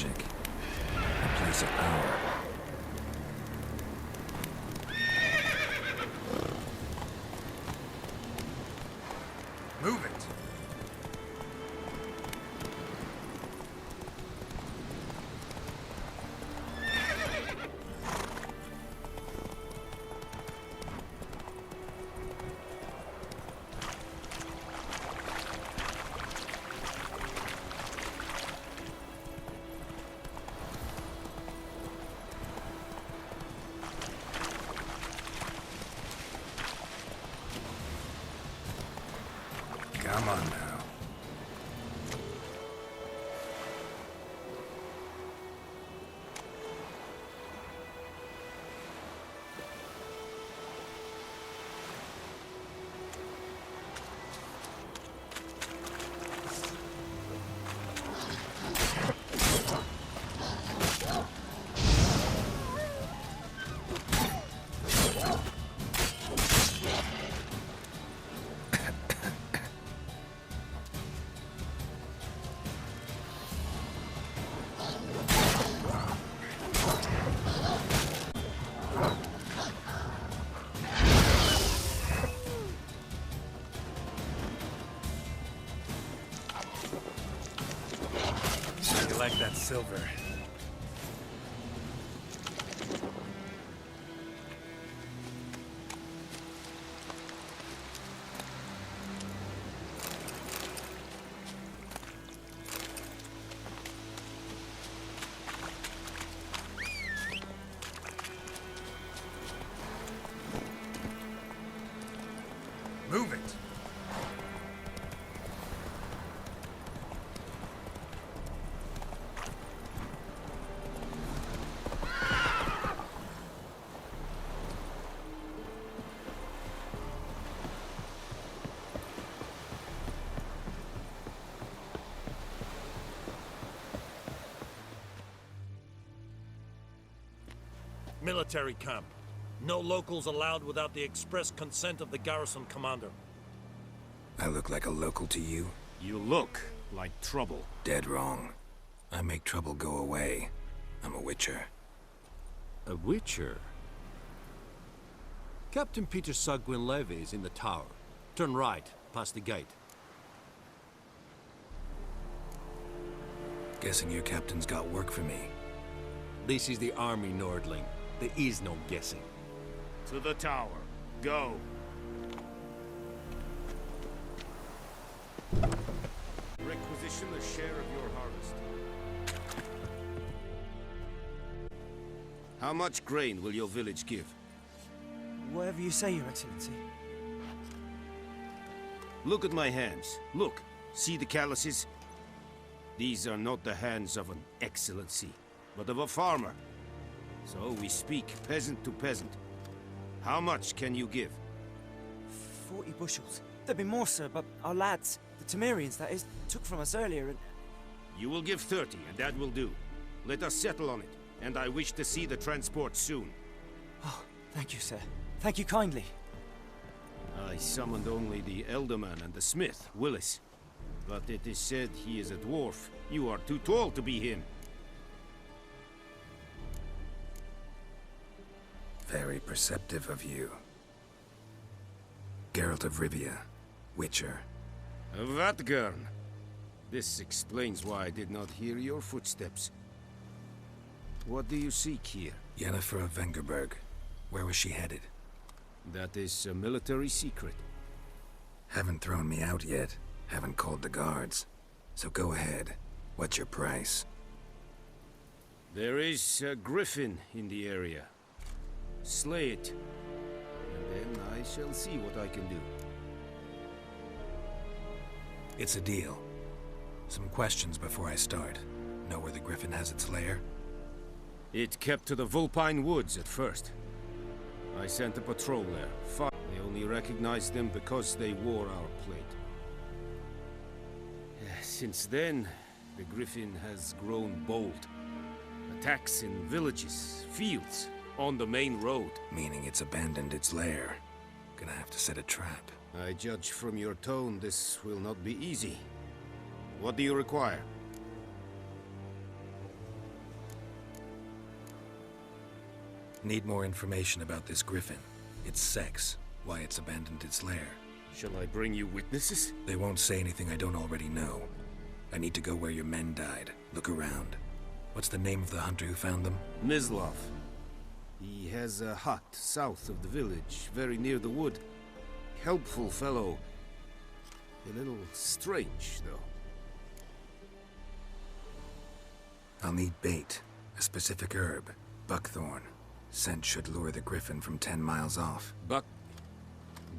magic. A place of power. Move it! Come on now. You like that silver? Move it! Military camp. No locals allowed without the express consent of the garrison commander. I look like a local to you? You look like trouble. Dead wrong. I make trouble go away. I'm a witcher. A witcher? Captain Peter Sagwin Levy is in the tower. Turn right, past the gate. Guessing your captain's got work for me. This is the army, Nordling. There is no guessing. To the tower. Go. Requisition a share of your harvest. How much grain will your village give? Whatever you say, Your Excellency. Look at my hands. Look. See the calluses? These are not the hands of an excellency, but of a farmer. So we speak peasant to peasant. How much can you give? 40 bushels. There'd be more, sir, but our lads, the Temerians, that is, took from us earlier and... You will give 30, and that will do. Let us settle on it, and I wish to see the transport soon. Oh, thank you, sir. Thank you kindly. I summoned only the Elderman and the smith, Willis. But it is said he is a dwarf. You are too tall to be him. Very perceptive of you. Geralt of Rivia, Witcher. Vatgern. This explains why I did not hear your footsteps. What do you seek here? Yennefer of Vengerberg. Where was she headed? That is a military secret. Haven't thrown me out yet. Haven't called the guards. So go ahead. What's your price? There is a griffin in the area. Slay it, and then I shall see what I can do. It's a deal. Some questions before I start. Know where the griffin has its lair? It kept to the Vulpine Woods at first. I sent a patrol there. They only recognized them because they wore our plate. Since then, the griffin has grown bold. Attacks in villages, fields, on the main road. Meaning it's abandoned its lair. Gonna have to set a trap. I judge from your tone this will not be easy. What do you require? Need more information about this griffin. Its sex, why it's abandoned its lair. Shall I bring you witnesses? They won't say anything I don't already know. I need to go where your men died. Look around. What's the name of the hunter who found them? Mislav. He has a hut south of the village, very near the wood. Helpful fellow. A little strange, though. I'll need bait. A specific herb. Buckthorn. Scent should lure the griffin from 10 miles off.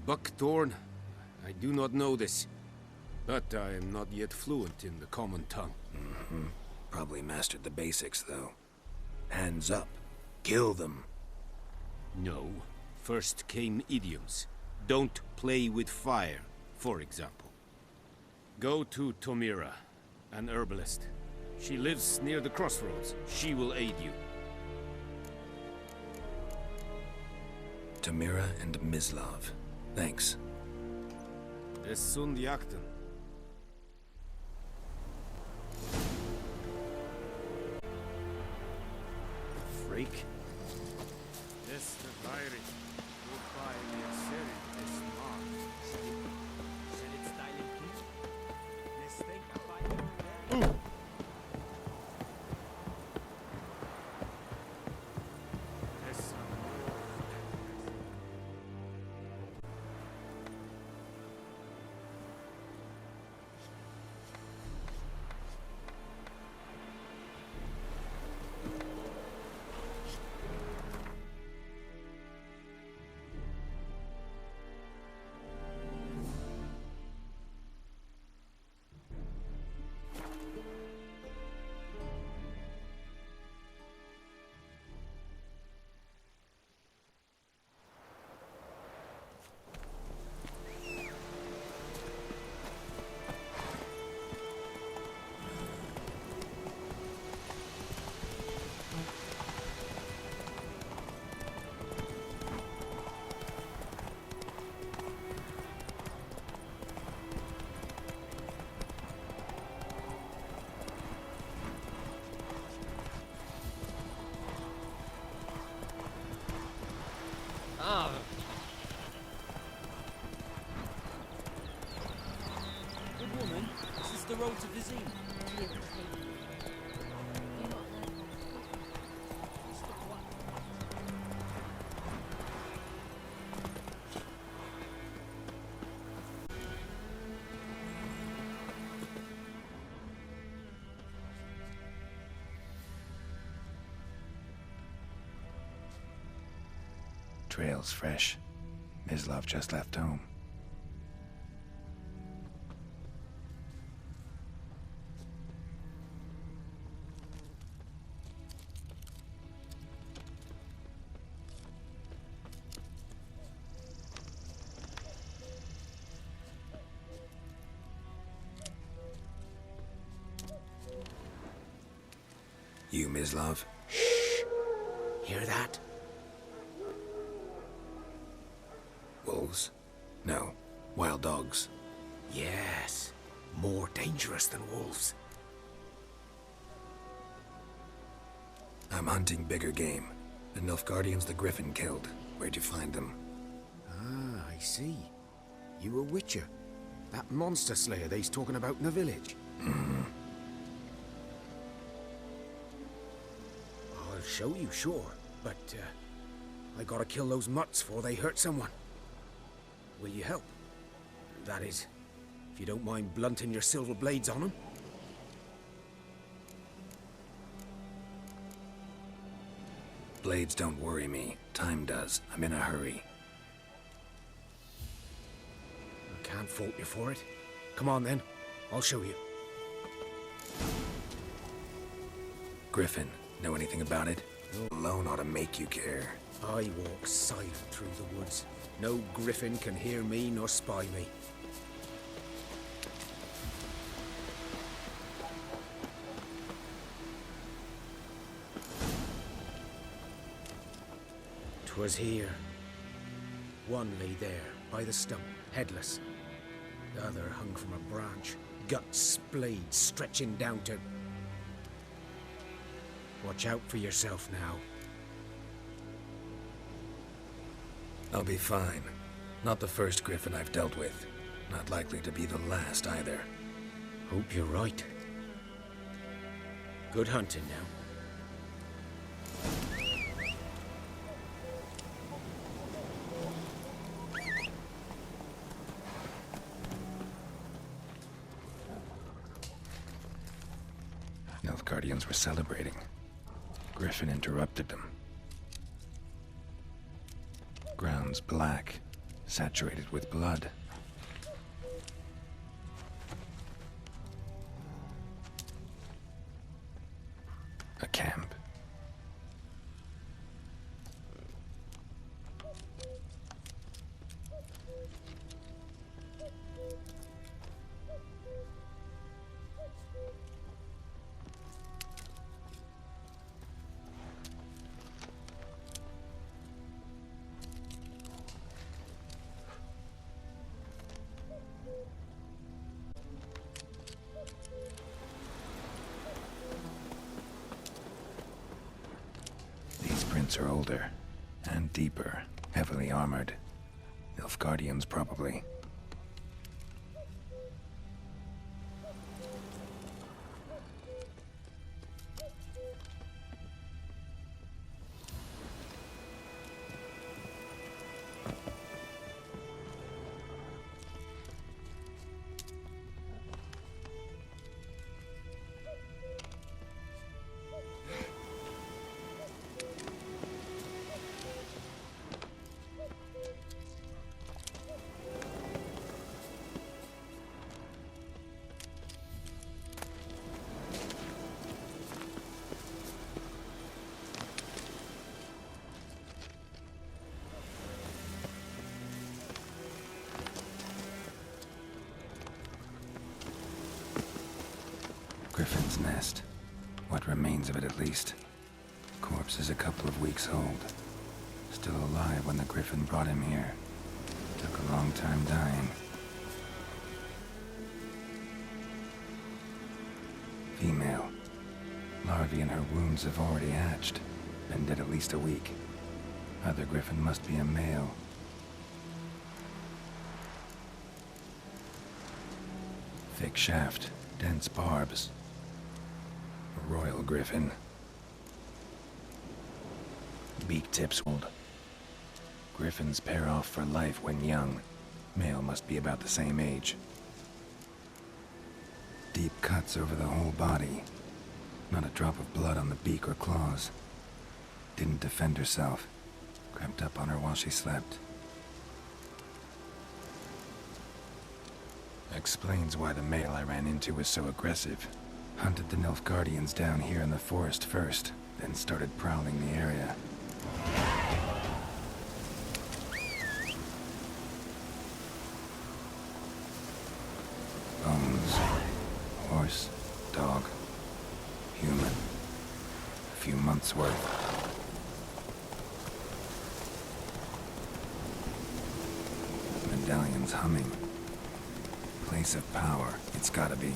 Buckthorn? I do not know this. But I am not yet fluent in the common tongue. Probably mastered the basics, though. Hands up. Kill them. No. First came idioms. Don't play with fire, for example. Go to Tomira, an herbalist. She lives near the crossroads. She will aid you. Tomira and Mislav. Thanks. Es sunt jakten. Freak. Yes, the virus. Goodbye, we are serious. It's not. Good woman, this is the road to Vizim. Trail's fresh. Mislav just left home. You, Mislav? Hear that? Wolves? No. Wild dogs. Yes. More dangerous than wolves. I'm hunting bigger game. The Nilfgaardians the Griffin killed. Where'd you find them? Ah, I see. You a witcher. That monster slayer they's talking about in the village. I'll show you, sure. But, I gotta kill those mutts before they hurt someone. Will you help? That is, if you don't mind blunting your silver blades on them. Blades don't worry me. Time does. I'm in a hurry. I can't fault you for it. Come on then, I'll show you. Griffin, know anything about it? Alone ought to make you care. I walk silent through the woods. No griffin can hear me nor spy me. "'Twas here. One lay there, by the stump, headless. The other hung from a branch, guts, blades stretching down to... Watch out for yourself now. I'll be fine. Not the first griffin I've dealt with. Not likely to be the last either. Hope you're right. Good hunting now. Nilfgaardians were celebrating. Griffin interrupted them. Ground's black, saturated with blood. A camp. Are older and deeper, heavily armored. Nilfgaardians, probably. Griffin's nest. What remains of it, at least. Corpse is a couple of weeks old. Still alive when the Griffin brought him here. Took a long time dying. Female. Larvae in her wounds have already hatched. Been dead at least a week. Other Griffin must be a male. Thick shaft, dense barbs. A royal griffin. Beak tips old. Griffins pair off for life when young. Male must be about the same age. Deep cuts over the whole body. Not a drop of blood on the beak or claws. Didn't defend herself. Crept up on her while she slept. Explains why the male I ran into was so aggressive. Hunted the Nilfgaardians down here in the forest first, then started prowling the area. Bones. Horse, dog, human. A few months' worth. Medallion's humming. Place of power, it's gotta be.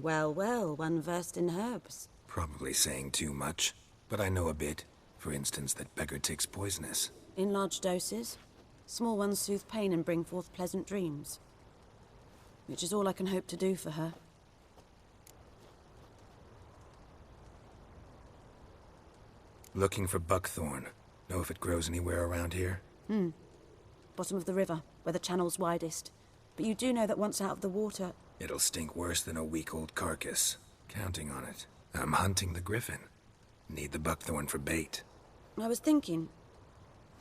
Well, well, one versed in herbs. Probably saying too much, but I know a bit. For instance, that beggar tick's poisonous. In large doses. Small ones soothe pain and bring forth pleasant dreams. Which is all I can hope to do for her. Looking for buckthorn. Know if it grows anywhere around here? Bottom of the river, where the channel's widest. But you do know that once out of the water... It'll stink worse than a week-old carcass. Counting on it. I'm hunting the griffin. Need the buckthorn for bait. I was thinking...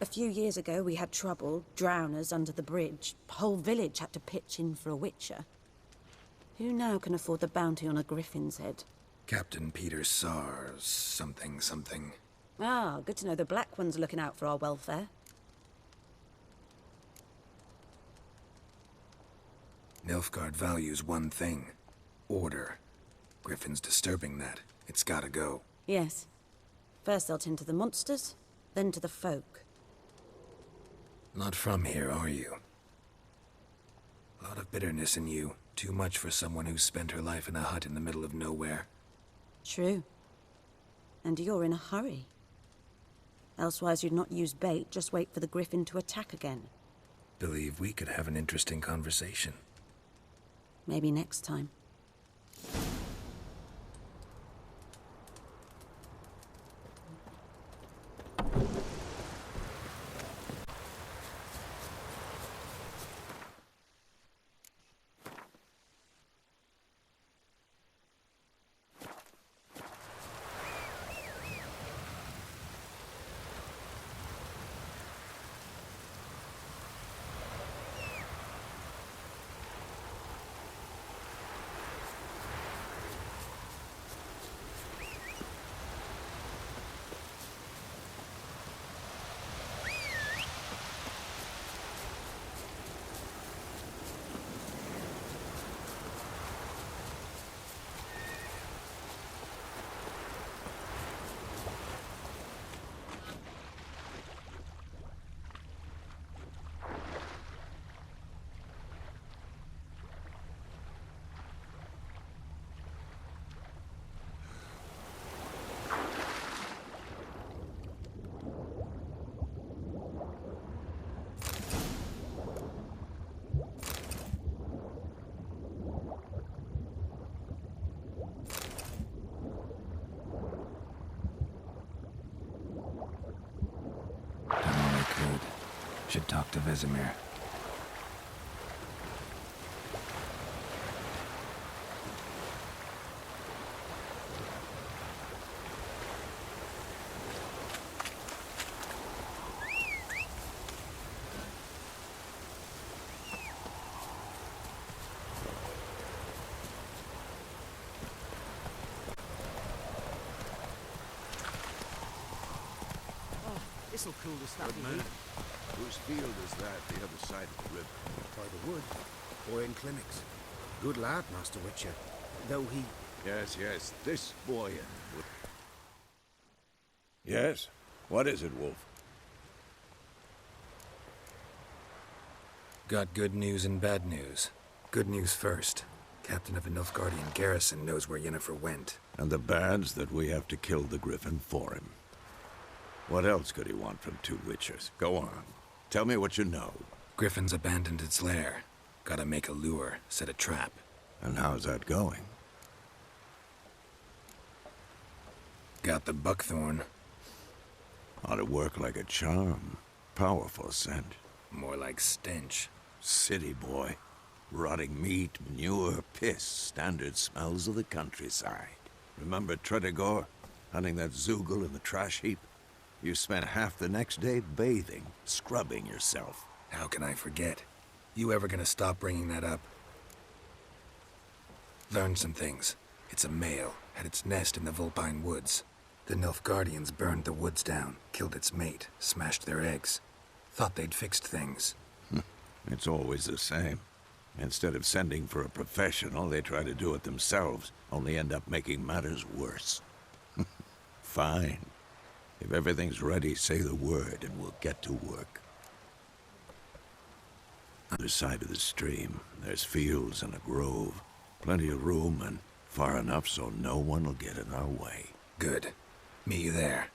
A few years ago, we had trouble, drowners under the bridge. Whole village had to pitch in for a witcher. Who now can afford the bounty on a griffin's head? Captain Peter Sars, something, something. Ah, good to know the Black One's looking out for our welfare. Nilfgaard values one thing. Order. Griffin's disturbing that. It's gotta go. Yes. First they'll tend to the monsters, then to the folk. Not from here, are you? A lot of bitterness in you. Too much for someone who's spent her life in a hut in the middle of nowhere. True. And you're in a hurry. Elsewise you'd not use bait, just wait for the griffin to attack again. Believe we could have an interesting conversation. Maybe next time. Should talk to Vesemir. This'll cool the snappy heat. Whose field is that, the other side of the river? By the wood. Boy in clinics. Good lad, Master Witcher. Though he... Yes, this boy. Yes? What is it, Wolf? Got good news and bad news. Good news first. Captain of a Nilfgaardian garrison knows where Yennefer went. And the bad's that we have to kill the Griffin for him. What else could he want from two witchers? Go on. Tell me what you know. Griffin's abandoned its lair. Gotta make a lure, set a trap. And how's that going? Got the buckthorn. Ought to work like a charm. Powerful scent. More like stench. City boy. Rotting meat, manure, piss. Standard smells of the countryside. Remember Tredegor? Hunting that Zoogle in the trash heap? You spent half the next day bathing, scrubbing yourself. How can I forget? You ever gonna stop bringing that up? Learned some things. It's a male, had its nest in the Vulpine Woods. The Nilfgaardians burned the woods down, killed its mate, smashed their eggs. Thought they'd fixed things. It's always the same. Instead of sending for a professional, they try to do it themselves, only end up making matters worse. Fine. If everything's ready, say the word and we'll get to work. Other side of the stream, there's fields and a grove. Plenty of room and far enough so no one will get in our way. Good. Meet you there.